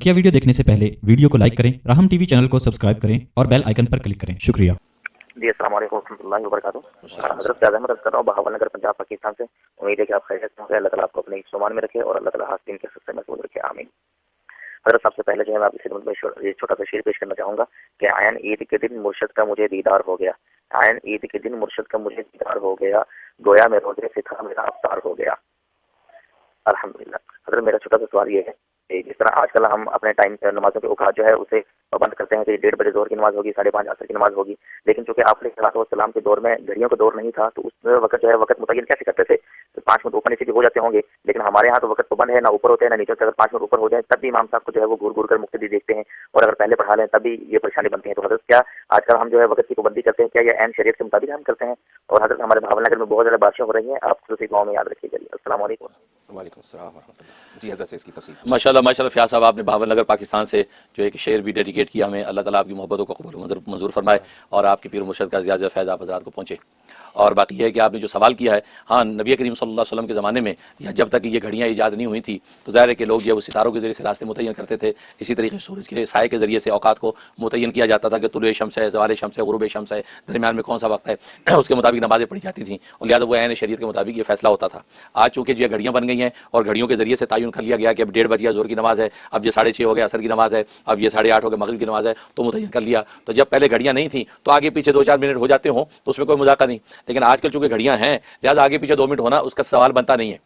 तकिया वीडियो देखने से पहले वीडियो को लाइक करें, राहम टीवी चैनल को सब्सक्राइब करें और बेल आइकन पर क्लिक करें। शुक्रिया जी। अस्सलाम वालेकुम रहमतुल्लाहि व बरकातुहू। हज़रत फ़याज़ अहमद अर्ज़ कर रहा हूँ बहावलनगर पंजाब पाकिस्तान से। उम्मीद है कि आप खैरियत से होंगे। अल्लाह ताला आपको अपने ईमान में रखे और अल्लाह ताला हासिल के सबसे महफूज रखे, आमीन। हज़रत सबसे पहले जो है मैं आपकी खिदमत में ये छोटा सा शेर पेश करना चाहूँगा कि आयन ईद के दिन मुर्शद का मुझे दीदार हो गया। आयन ईद के दिन मुर्शद का मुझे दीदार हो गया, गोया में रोजे से था मेरा अफ्तार हो गया। अल्हम्दुलिल्लाह। हज़रत मेरा छोटा सा सवाल ये है, जिस तरह आजकल हम अपने टाइम नमाजों के औकात जो है उसे पाबंद करते हैं कि 1:30 बजे जोहर की नमाज होगी, 5:30 असर की नमाज होगी, लेकिन चूंकि आप सलाम के दौर में घड़ियों का दौर नहीं था तो उस वक्त जो है वक्त मुतय्यन कैसे करते थे? 5 मिनट ऊपर नीचे भी हो जाते होंगे, लेकिन हमारे यहाँ तो वक्त पाबंद है, ना ऊपर होते हैं ना नीचे। अगर 5 मिनट ऊपर हो जाए तब भी इमाम साहब को जो है वो घूर घूर कर मुक्तदी देखते हैं, और अगर पहले पढ़ा लें तब भी ये परेशानी बनती है। तो हज़रत क्या आजकल हम जो है वक्त की पाबंदी करते हैं, क्या ये ऐन शरीयत के मुताबिक हम करते हैं? और हज़रत हमारे भावनगर में बहुत ज़्यादा बारिशें हो रही हैं, आप खुद गाँव में याद रखिएगा। अस्सलाम वालेकुम। जी हज़रत से इसकी तफसील। माशाल्लाह माशाल्लाह फ़याज़ साहब आपने भावनगर पाकिस्तान से जो एक शेर भी डेडिकेट किया हमें। अल्लाह ताला आपकी मोहब्बतों को कबूल मंजूर फरमाए और आपके पीर मुर्शद का ज़्यादा फैज़ आप हज़रात को पहुँचे। और बाकी है कि आपने जो सवाल किया है, हाँ नबी करीम सल्लल्लाहु अलैहि वसल्लम के ज़माने में या जब तक ये घड़ियाँ ईजाद नहीं हुई थी तो ज़ाहिर है कि लोग जो वो सितारों के ज़रिए से रास्ते मुतय्यन करते थे। इसी तरीके से सूरज के साए के ज़रिए से औकात को मुतय्यन किया जाता था कि तुलुए शम्स है, ज़वाल शम्स है, गुरूब शम्स है, दरमियान में कौन सा वक्त है, उसके मुताबिक नमाज़ें पढ़ी जाती थी और लिहाजा वो ऐन शरीयत के मुताबिक ये फैसला होता था। आज चूँकि जो घड़ियाँ बन गई हैं और घड़ियों के ज़रिए से तयन कर लिया गया कि अब 1:30 बज गया ज़ोहर की नमाज़ है, अब ये 6:30 हो गया असर की नमाज़ है, अब ये 8:30 हो गया मगरिब की नमाज़ है, तो मुतय्यन कर लिया। तो जब पहले घड़ियाँ नहीं थी तो आगे पीछे 2-4 मिनट हो जाते हों तो उसमें कोई मजाक नहीं, लेकिन आजकल चूँकि घड़ियाँ हैं लिहाजा आगे पीछे 2 मिनट होना उसका सवाल बनता नहीं है।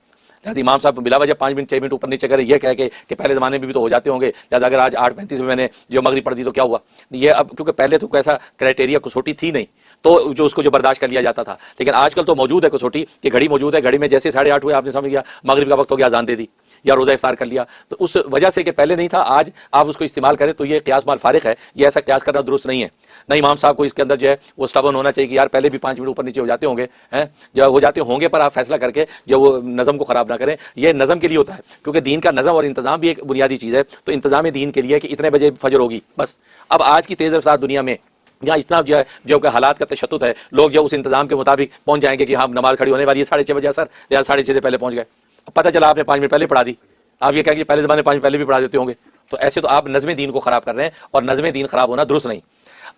लिहाजा इमाम साहब बिला वजह 5 मिनट 6 मिनट ऊपर नीचे करें ये कह के कि पहले ज़माने में भी तो हो जाते होंगे, लिहाजा अगर आज 8:35 में मैंने जो मगरिब पढ़ दी तो क्या हुआ? ये अब क्योंकि पहले तो कैसा क्राइटेरिया कसौटी थी नहीं तो जो उसको जो बर्दाश्त कर लिया जाता था, लेकिन आजकल तो मौजूद है कसौटी कि घड़ी मौजूद है, घड़ी में जैसे 8:30 हुए आपने समझ लिया मगरिब का वक्त हो गया, अज़ान दे दी या रोज़ा इफ्तार कर लिया। तो उस वजह से कि पहले नहीं था आज आप उसको इस्तेमाल करें तो ये क़यास माल फारिक है, ये ऐसा क़यास करना दुरुस्त नहीं है। न इमाम साहब को इसके अंदर जो है वो स्टबन होना चाहिए कि यार पहले भी 5 मिनट ऊपर नीचे हो जाते होंगे हैं, जब हो जाते होंगे पर आप फैसला करके जो वो नज़म को ख़राब ना करें। ये नज़म के लिए होता है क्योंकि दीन का नज़म और इंतज़ाम भी एक बुनियादी चीज़ है। तो इंतज़ाम दीन के लिए कि इतने बजे फजर होगी बस। अब आज की तेज़ रफ्तार दुनिया में यहाँ इतना जो है जो कि हालात का तशद्दुद है, लोग जो उस इंतज़ाम के मुताबिक पहुँच जाएंगे कि हाँ नमाज खड़ी होने वाली है 6:30 बजे सर, या 6:30 से पहले पहुँच गए। अब पता चला आपने 5 मिनट पहले पढ़ा दी, आप ये कहेंगे पहले ज़माने 5 मिनट पहले भी पढ़ा देते होंगे। तो ऐसे तो आप नज़्म दीन को ख़राब कर रहे हैं और नज़्म दीन ख़राब होना दुरुस्त नहीं।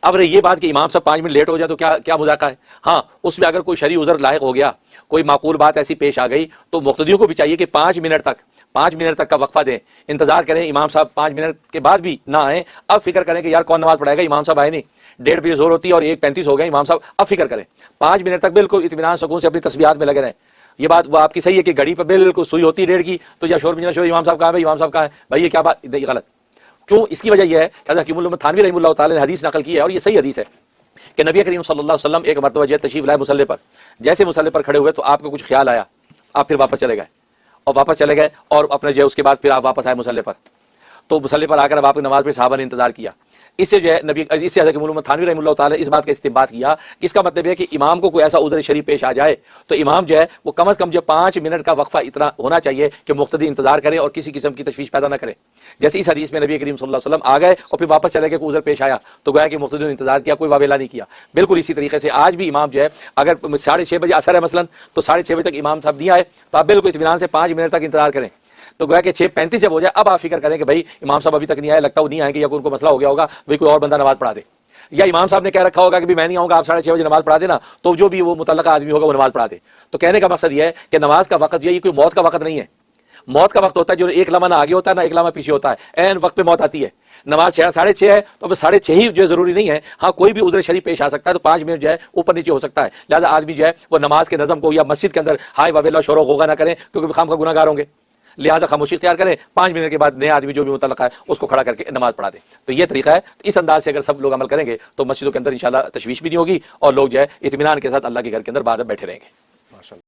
अब रही ये बात कि इमाम साहब 5 मिनट लेट हो जाए तो क्या क्या मजाका है? हाँ उसमें अगर कोई शरई उज़र लायक हो गया, कोई माकूल बात ऐसी पेश आ गई तो मुक़्तदियों को भी चाहिए कि 5 मिनट तक का वक्फा दें, इंतजार करें। इमाम साहब 5 मिनट के बाद भी ना आए, अब फिक्र करें कि यार कौन नमाज पढ़ाएगा, इमाम साहब आए नहीं, 1:30 बजे जोर होती है और 1:35 हो गए इमाम साहब, अब फिक्र करें। 5 मिनट तक बिल्कुल इत्मीनान सुकून से अपनी तस्बीहात में लगे रहें। ये बात वो आपकी सही है कि घड़ी पर बिल्कुल सुई होती है 1:30 की तो या शोर बिजना शोर इमाम साहब कहाँ है, इमाम साहब कहाँ है भाई, ये क्या बात, ये गलत क्यों? इसकी वजह यह है कि हकीमुल उम्मत थानवी रहमतुल्लाह ताला ने हदीस नकल की है और ये सही हदीस है कि नबी करीम सल्लल्लाहु अलैहि वसल्लम एक मरतबा जो तशरीफ लाए मुसल्ले पर, जैसे मुसल्ले पर खड़े हुए तो आपको कुछ ख्याल आया, आप फिर वापस चले गए और अपने जो उसके बाद फिर आप वापस आए मुसल्ले पर। तो मुसल्ले पर आकर अब आपकी नमाज में सहाबा ने इंतजार किया। इससे जो है नबी इससे हकीमुल उम्मत थानवी रहमतुल्लाह ताला इस बात का इस्तिंबात किया कि इसका मतलब है कि इमाम को कोई ऐसा उज़्र शरीफ पेश आ जाए तो इमाम जो है वो कम अज़ कम जो 5 मिनट का वक्फा इतना होना चाहिए कि मुक़्तदी इंतजार करे और किसी किस्म की तशवीश पैदा न करे। जैसे इस हदीस में नबी करीम सल्लल्लाहु अलैहि वसल्लम आ गए और फिर वापस चले गए, कोई उज़्र पेश आया तो गोया कि मुक़्तदी ने इंतजार किया, कोई वावेला नहीं किया। बिल्कुल इसी तरीके से आज भी इमाम जो है अगर 6:30 बजे असर है मसलन तो 6:30 बजे तक इमाम साहब नहीं आए तो आप बिल्कुल इत्मीनान से 5 मिनट तक इंतजार करें। तो गोया कि 6:35 जब हो जाए अब आप फिक्र करें कि भाई इमाम साहब अभी तक नहीं आए, लगता वो नहीं आएंगे या उनको मसला हो गया होगा, भाई कोई और बंदा नमाज पढ़ा दे, या इमाम साहब ने कह रखा होगा कि भी मैं नहीं आऊँगा, आप 6:30 बजे नमाज पढ़ा देना, तो जो भी वो मुतल्लका आदमी होगा वो नमाज पढ़ा दे। तो कहने का मकसद यह है कि नमाज का वक्त ये कोई मौत का वक्त नहीं है। मौत का वक्त होता है जो एक लम्हा ना आगे होता है ना एक लम्हा पीछे होता है, ऐन वक्त पे मौत आती है। नमाज 6:30 है तो अब 6:30 ही जो जरूरी नहीं है, हाँ कोई भी उज़्र शरीफ पेश आ सकता है तो 5 मिनट जो है ऊपर नीचे हो सकता है। लिहाजा आदमी जो है वो नमाज के नज़म को या मस्जिद के अंदर हाय वावेला शोर होगा ना करें क्योंकि खाम का गुनाहगार होंगे। लिहाजा खामोशी इख्तियार करें, 5 मिनट के बाद नया आदमी जो भी मुतल्लका है उसको खड़ा करके नमाज पढ़ा दे। तो ये तरीका है। तो इस अंदाज से अगर सब लोग अमल करेंगे तो मस्जिदों के अंदर इंशाल्लाह तशवीश भी नहीं होगी और लोग जो है इत्मीनान के साथ अल्लाह के घर के अंदर बाद में बैठे रहेंगे।